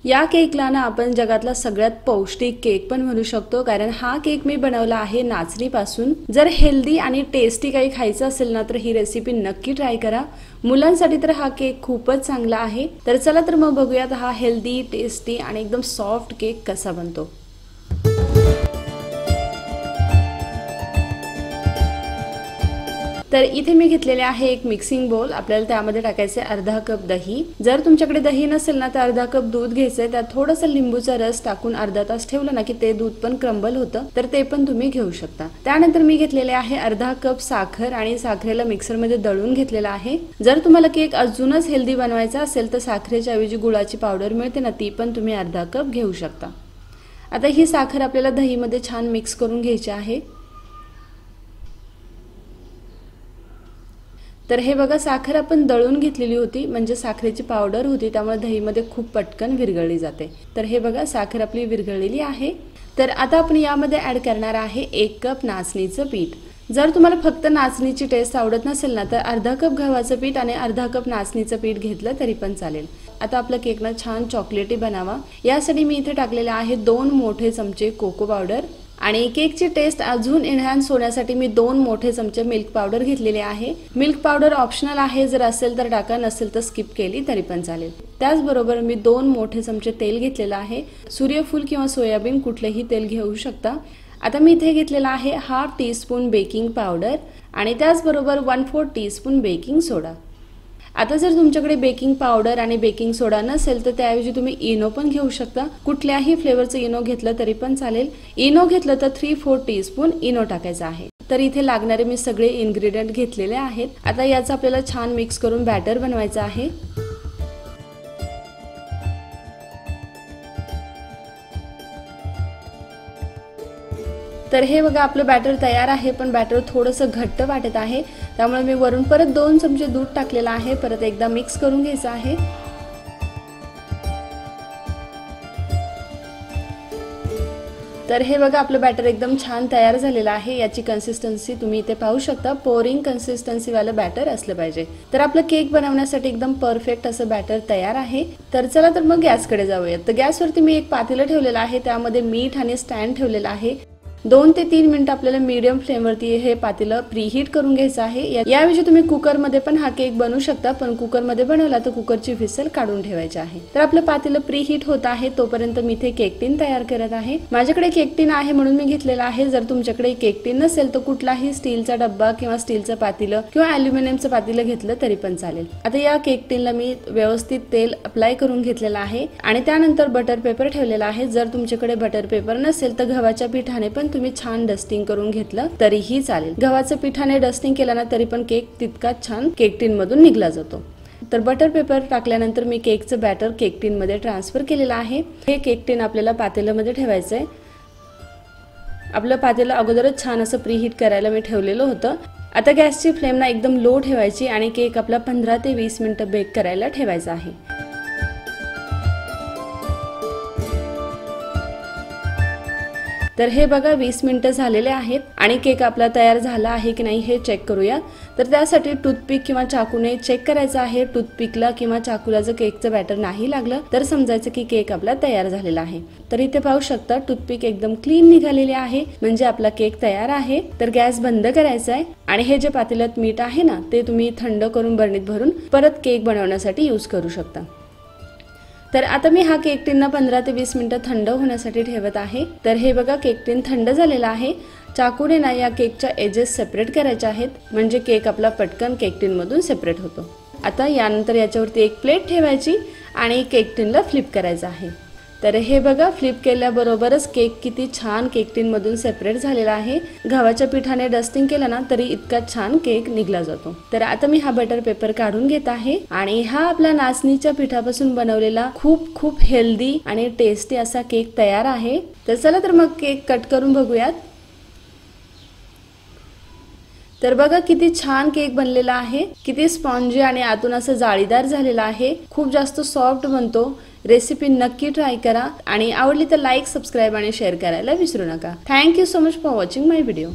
या केकला ना आपण जगातला सगळ्यात पौष्टिक केक पण म्हणू शकतो, कारण हा केक मी बनवला आहे नाचणीपासून। जर हेल्दी आणि टेस्टी काही खायचं असेल ना तर ही रेसिपी नक्की ट्राय करा। मुलांसाठी तर हा केक खूपच चांगला आहे। तर चला तर मग बघूयात हा हेल्दी, टेस्टी आणि एकदम सॉफ्ट केक कसा बनतो। तर इथे मी घेतलेले आहे एक मिक्सिंग बोल। आपल्याला त्यामध्ये टाकायचे अर्धा कप दही। जर तुमच्याकडे दही नसेल ना तर अर्धा कप दूध घ्यायचंय, त्यात थोडासा लिंबूचा रस टाकून अर्धा तास ठेवलं ना की ते दूध पण क्रम्बल होतं, तर ते पण तुम्ही घेऊ शकता। त्यानंतर मी घेतलेले आहे अर्धा कप साखर आणि साखरेला मिक्सर मध्ये दळून घेतलेला आहे। जर तुम्हाला केक अजूनच हेल्दी बनवायचा असेल तर साखरेच्या ऐवजी गुळाची पावडर मिळते ना, ती पण तुम्ही अर्धा कप घेऊ शकता। आता ही साखर आपल्याला दही मध्ये छान मिक्स करून घ्यायची आहे। तर हे बघा, साखर आपण दळून घेतलेली होती, म्हणजे साखरेची पावडर होती, त्यामुळे दही मध्ये खूप पटकन विरघळली जाते। तर हे बघा, साखर आपली विरघळलेली आहे। तर आता आपण यामध्ये ऍड करणार आहे 1 कप नाचणीचं पीठ। जर तुम्हाला फक्त नाचणीची टेस्ट आवडत नसेल ना तर अर्धा कप गव्हाचं पीठ आणि अर्धा कप नाचणीचं पीठ घेतलं तरी पण चालेल। आता आपला केक ना छान चॉकलेटी बनावा, यासाठी मी इथे टाकलेले आहे 2 मोठे चमचे कोको पावडर आणि केकची टेस्ट अजून एनहान्स होण्यासाठी मी 2 मोठे चमचे मिल्क पावडर घेतलेले आहे। मिल्क पावडर ऑप्शनल आहे, जर असेल तर टाका, नसेल तर स्किप केली तरी पण चालेल। त्याचबरोबर मी 2 मोठे चमचे तेल घेतलेलं आहे। सूर्यफूल किंवा सोयाबीन कुठलेही तेल घेऊ शकता। आता मी इथे घेतलेला आहे हाफ टीस्पून बेकिंग पावडर आणि त्याचबरोबर 1/4 टीस्पून बेकिंग सोडा। आता जर तुमच्याकडे बेकिंग पावडर आणि बेकिंग सोडा नसेल तर त्याऐवजी तुम्ही इनो पण घेऊ शकता। कुठल्याही फ्लेवरचं इनो घेतलं तरी पण चालेल। इनो घेतलं तर 3/4 टीस्पून इनो टाकायचा आहे। तर इथे लागणारे मी सगळे इन्ग्रेडियंट घेतलेले आहेत। आता याचं आपल्याला छान मिक्स करून बॅटर बनवायचं आहे। तर हे बघा, आपलं बॅटर तयार आहे, पण बॅटर थोडंसं घट्ट वाटत आहे, त्यामुळे मी वरून परत 2 चमचे दूध टाकलेलं आहे। परत एकदा मिक्स करून घ्यायचं आहे। तर हे बघा, आपलं बॅटर एकदम छान तयार झालेलं आहे। याची कन्सिस्टन्सी तुम्ही इथे पाहू शकता, पोरिंग कन्सिस्टन्सी वाला बॅटर असलं पाहिजे। तर आपलं केक बनवण्यासाठी एकदम परफेक्ट असं बॅटर तयार आहे। तर चला तर मग गॅसकडे जाऊयात। तर गॅसवरती मी एक पातेलं ठेवलेलं आहे, त्यामध्ये मीठ आणि स्टँड ठेवलेलं आहे। 2 ते 3 मिनिट आपल्याला मीडियम फ्लेमवरती हे पातेलं प्रीहीट करून घ्यायचं आहे। याऐवजी तुम्ही कुकर मध्ये पण हा केक बनवू शकता, पण कुकर मध्ये बनवला तर कुकरची व्हिसल काढून ठेवायची आहे। तर आपलं पातेलं प्रीहीट होत आहे, तोपर्यंत मी इथे केक टिन तयार करत आहे। माझ्याकडे केक टिन आहे म्हणून मी घेतलेला आहे। जर तुमच्याकडे केक टिन नसेल तर कुठलाही स्टीलचा डब्बा किंवा स्टीलचं पातेलं किंवा ॲल्युमिनियमचं पातेलं घेतलं तरी पण चालेल। आता या केक टिनला मी व्यवस्थित तेल अप्लाय करून घेतलेलं आहे आणि त्यानंतर बटर पेपर ठेवलेला आहे। जर तुमच्याकडे बटर पेपर नसेल तर गव्हाच्या पिठाने पण तुम्ही छान डस्टिंग करून घेतलं तरीही चालेल। गव्हाच्या पिठाने डस्टिंग केलं ना तरी पण केक तितकाच छान केक टिन मधून निघला जातो। तर बटर पेपर टाकल्यानंतर मी केकचं बॅटर केक टिन मध्ये ट्रान्सफर केलेलं आहे। हे केक टिन आपल्याला पातेल्यामध्ये ठेवायचंय। आपलं पातेलं अगोदरच छान असं प्रीहीट करायला मी ठेवलेलं होतं। आता गॅसची फ्लेम ना एकदम लो ठेवायची आणि केक आपला 15 ते 20 मिनिटं बेक करायला ठेवायचा आहे। तर हे बघा, 20 मिनिटं झालेले आहेत आणि केक आपला तयार झाला आहे की नाही हे चेक करूया। तर त्यासाठी टूथपिक किंवा चाकूने चेक करायचं आहे। टूथपिकला किंवा चाकूला जर केकचं बॅटर नाही लागलं तर समजायचं की केक आपला तयार झालेला आहे। तर इथे पाहू शकता, टूथपिक एकदम क्लीन निघालेली आहे, म्हणजे आपला केक तयार आहे। तर गॅस बंद करायचा आहे आणि हे जे पातेल्यात मीठ आहे ना ते तुम्ही थंड करून बरणीत भरून परत केक बनवण्यासाठी यूज करू शकता। तर आता मी हा केक टिन 15 ते 20 मिनिटं थंड होण्यासाठी ठेवत आहे। तर हे बघा, केक टिन थंड झालेला आहे। चाकूने ना या केकच्या एजेस सेपरेट करायच्या आहेत, म्हणजे केक आपला पटकन केक टिन मधून सेपरेट होतो। आता यानंतर याच्यावरती एक प्लेट ठेवायची आणि केक टिनला फ्लिप करायचं आहे। तर हे बघा, फ्लिप केल्याबरोबरच केक किती छान केक टिन मधून सेपरेट झालेला आहे। गव्हाच्या पिठाने डस्टिंग केलं ना तरी इतका छान केक निघला जातो। तर आता मी हा बटर पेपर काढून घेत आहे आणि हा आपला नाचणीच्या पिठापासून बनवलेला खूप खूप हेल्दी आणि टेस्टी असा केक तयार आहे। तर चला तर मग केक कट करून बघूयात। तर बघा, किती छान केक बनलेला आहे, किती स्पॉन्जी आणि आतून असं जाळीदार झालेला आहे, खूप जास्त सॉफ्ट बनतो। रेसिपी नक्की ट्राय करा आणि आवडली तर लाईक, सबस्क्राइब आणि शेअर करायला विसरू नका। Thank you so much for watching my video.